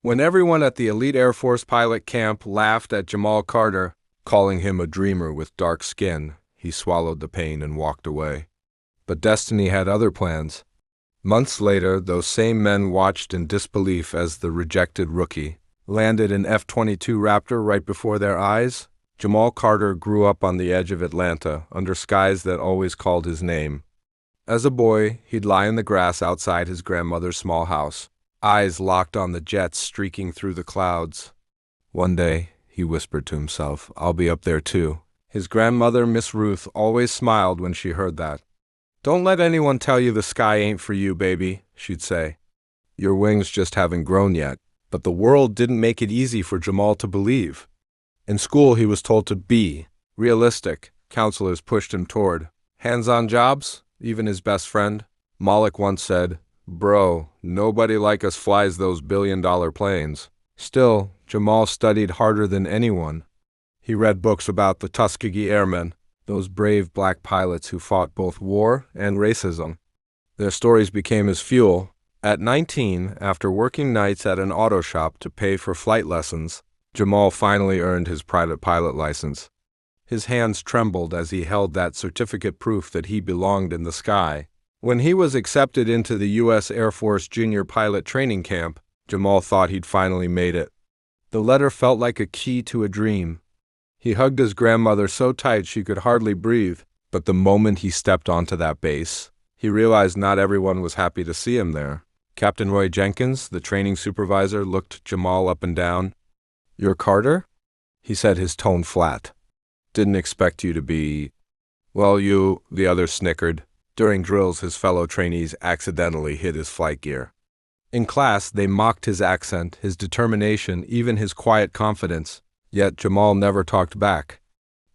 When everyone at the elite Air Force pilot camp laughed at Jamal Carter, calling him a dreamer with dark skin, he swallowed the pain and walked away. But destiny had other plans. Months later, those same men watched in disbelief as the rejected rookie landed an F-22 Raptor right before their eyes. Jamal Carter grew up on the edge of Atlanta, under skies that always called his name. As a boy, he'd lie in the grass outside his grandmother's small house, eyes locked on the jets streaking through the clouds. One day, he whispered to himself, I'll be up there too. His grandmother, Miss Ruth, always smiled when she heard that. Don't let anyone tell you the sky ain't for you, baby, she'd say. Your wings just haven't grown yet. But the world didn't make it easy for Jamal to believe. In school, he was told to be realistic. Counselors pushed him toward hands-on jobs, even his best friend. Malik once said, Bro, nobody like us flies those billion-dollar planes. Still, Jamal studied harder than anyone. He read books about the Tuskegee Airmen, those brave black pilots who fought both war and racism. Their stories became his fuel. At 19, after working nights at an auto shop to pay for flight lessons, Jamal finally earned his private pilot license. His hands trembled as he held that certificate proof that he belonged in the sky. When he was accepted into the U.S. Air Force Junior Pilot Training Camp, Jamal thought he'd finally made it. The letter felt like a key to a dream. He hugged his grandmother so tight she could hardly breathe, but the moment he stepped onto that base, he realized not everyone was happy to see him there. Captain Roy Jenkins, the training supervisor, looked Jamal up and down. You're Carter? He said, his tone flat. Didn't expect you to be... Well, the other snickered. During drills, his fellow trainees accidentally hid his flight gear. In class, they mocked his accent, his determination, even his quiet confidence. Yet Jamal never talked back.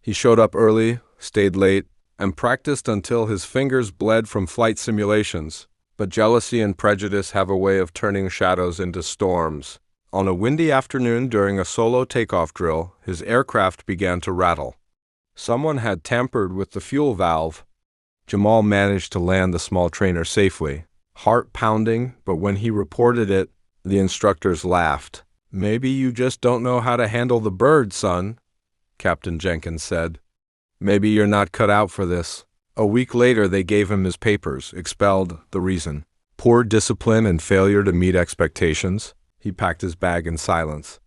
He showed up early, stayed late, and practiced until his fingers bled from flight simulations. But jealousy and prejudice have a way of turning shadows into storms. On a windy afternoon during a solo takeoff drill, his aircraft began to rattle. Someone had tampered with the fuel valve. Jamal managed to land the small trainer safely, heart pounding, but when he reported it, the instructors laughed. Maybe you just don't know how to handle the bird, son, Captain Jenkins said. Maybe you're not cut out for this. A week later, they gave him his papers, expelled, the reason. Poor discipline and failure to meet expectations. He packed his bag in silence.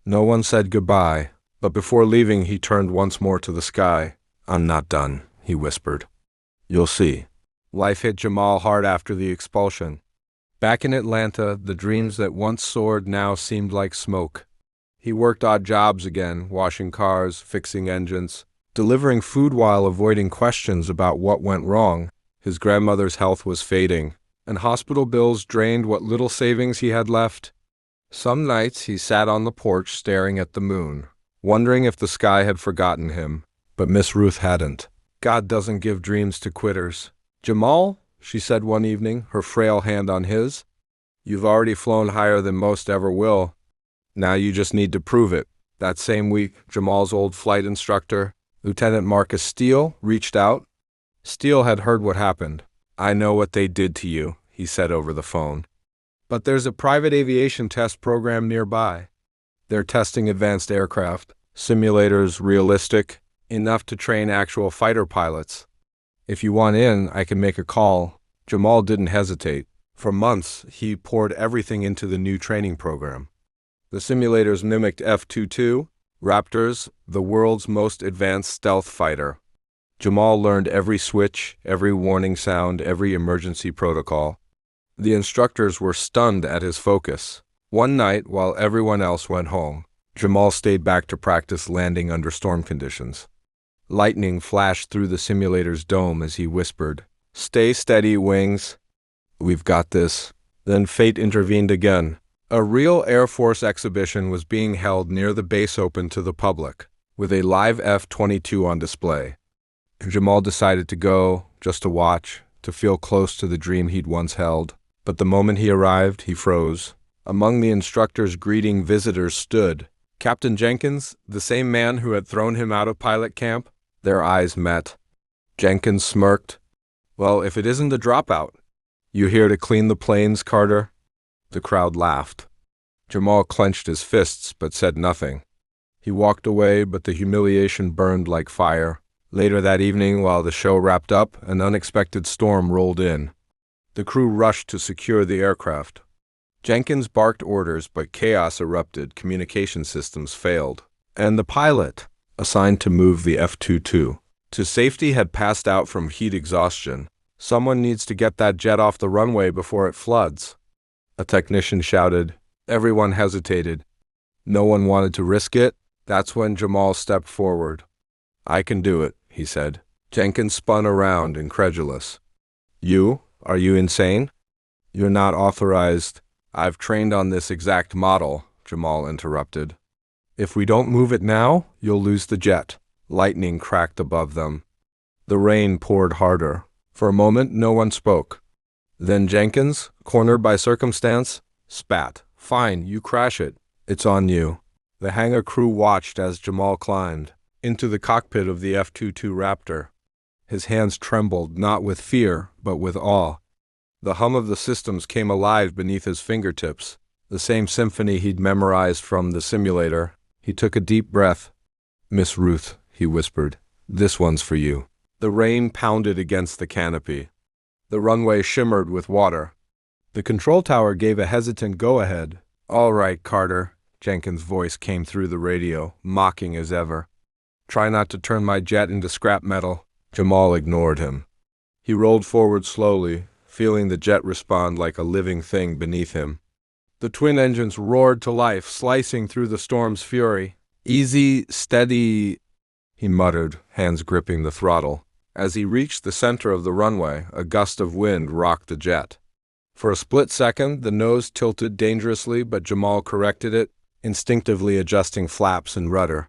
No one said goodbye, but before leaving, he turned once more to the sky. I'm not done, he whispered. You'll see. Life hit Jamal hard after the expulsion. Back in Atlanta, the dreams that once soared now seemed like smoke. He worked odd jobs again, washing cars, fixing engines, delivering food while avoiding questions about what went wrong. His grandmother's health was fading, and hospital bills drained what little savings he had left. Some nights he sat on the porch staring at the moon, wondering if the sky had forgotten him, but Miss Ruth hadn't. God doesn't give dreams to quitters. Jamal, she said one evening, her frail hand on his, you've already flown higher than most ever will. Now you just need to prove it. That same week, Jamal's old flight instructor, Lieutenant Marcus Steele, reached out. Steele had heard what happened. I know what they did to you, he said over the phone. But there's a private aviation test program nearby. They're testing advanced aircraft, simulators realistic, enough to train actual fighter pilots. If you want in, I can make a call. Jamal didn't hesitate. For months, he poured everything into the new training program. The simulators mimicked F-22, Raptors, the world's most advanced stealth fighter. Jamal learned every switch, every warning sound, every emergency protocol. The instructors were stunned at his focus. One night, while everyone else went home, Jamal stayed back to practice landing under storm conditions. Lightning flashed through the simulator's dome as he whispered, "Stay steady, wings. We've got this." Then fate intervened again. A real Air Force exhibition was being held near the base open to the public, with a live F-22 on display. Jamal decided to go, just to watch, to feel close to the dream he'd once held. But the moment he arrived, he froze. Among the instructors greeting visitors stood Captain Jenkins, the same man who had thrown him out of pilot camp. Their eyes met. Jenkins smirked. Well, if it isn't the dropout. You here to clean the planes, Carter? The crowd laughed. Jamal clenched his fists but said nothing. He walked away, but the humiliation burned like fire. Later that evening, while the show wrapped up, an unexpected storm rolled in. The crew rushed to secure the aircraft. Jenkins barked orders, but chaos erupted, communication systems failed. And the pilot, assigned to move the F-22 to safety, had passed out from heat exhaustion. Someone needs to get that jet off the runway before it floods. A technician shouted. Everyone hesitated. No one wanted to risk it. That's when Jamal stepped forward. I can do it, he said. Jenkins spun around, incredulous. You? Are you insane? You're not authorized. I've trained on this exact model, Jamal interrupted. If we don't move it now, you'll lose the jet. Lightning cracked above them. The rain poured harder. For a moment, no one spoke. Then Jenkins, cornered by circumstance, spat. Fine, you crash it. It's on you. The hangar crew watched as Jamal climbed into the cockpit of the F-22 Raptor. His hands trembled, not with fear, but with awe. The hum of the systems came alive beneath his fingertips, the same symphony he'd memorized from the simulator. He took a deep breath. Miss Ruth, he whispered, this one's for you. The rain pounded against the canopy. The runway shimmered with water. The control tower gave a hesitant go-ahead. All right, Carter, Jenkins' voice came through the radio, mocking as ever. Try not to turn my jet into scrap metal. Jamal ignored him. He rolled forward slowly, feeling the jet respond like a living thing beneath him. The twin engines roared to life, slicing through the storm's fury. Easy, steady, he muttered, hands gripping the throttle. As he reached the center of the runway, a gust of wind rocked the jet. For a split second, the nose tilted dangerously, but Jamal corrected it, instinctively adjusting flaps and rudder.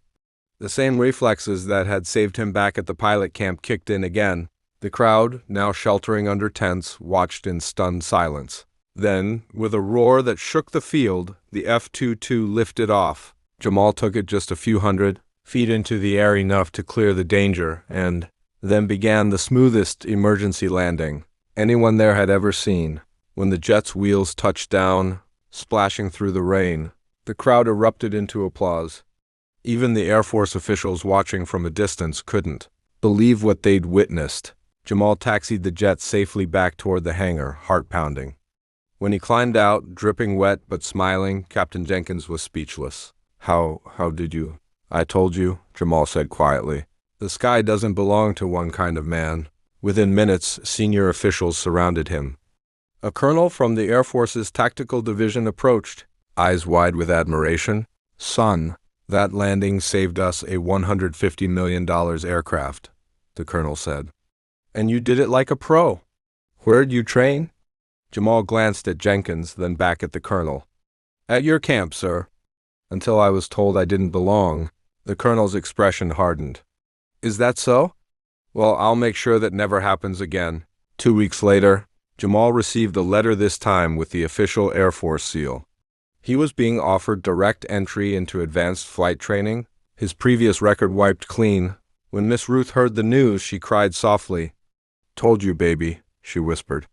The same reflexes that had saved him back at the pilot camp kicked in again. The crowd, now sheltering under tents, watched in stunned silence. Then, with a roar that shook the field, the F-22 lifted off. Jamal took it just a few hundred feet into the air, enough to clear the danger, and then began the smoothest emergency landing anyone there had ever seen. When the jet's wheels touched down, splashing through the rain, the crowd erupted into applause. Even the Air Force officials watching from a distance couldn't believe what they'd witnessed. Jamal taxied the jet safely back toward the hangar, heart pounding. When he climbed out, dripping wet but smiling, Captain Jenkins was speechless. How did you? I told you, Jamal said quietly. The sky doesn't belong to one kind of man. Within minutes, senior officials surrounded him. A colonel from the Air Force's tactical division approached, eyes wide with admiration. Son, that landing saved us a $150 million aircraft, the colonel said. And you did it like a pro. Where'd you train? Jamal glanced at Jenkins, then back at the colonel. At your camp, sir. Until I was told I didn't belong. The colonel's expression hardened. Is that so? Well, I'll make sure that never happens again. 2 weeks later, Jamal received a letter, this time with the official Air Force seal. He was being offered direct entry into advanced flight training, his previous record wiped clean. When Miss Ruth heard the news, she cried softly. Told you, baby, she whispered.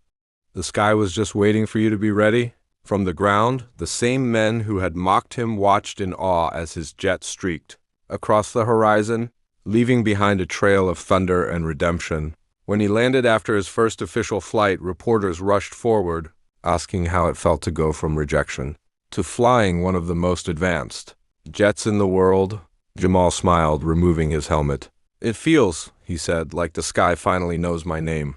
The sky was just waiting for you to be ready. From the ground, the same men who had mocked him watched in awe as his jet streaked across the horizon, leaving behind a trail of thunder and redemption. When he landed after his first official flight, reporters rushed forward, asking how it felt to go from rejection to flying one of the most advanced jets in the world. Jamal smiled, removing his helmet. It feels, he said, like the sky finally knows my name.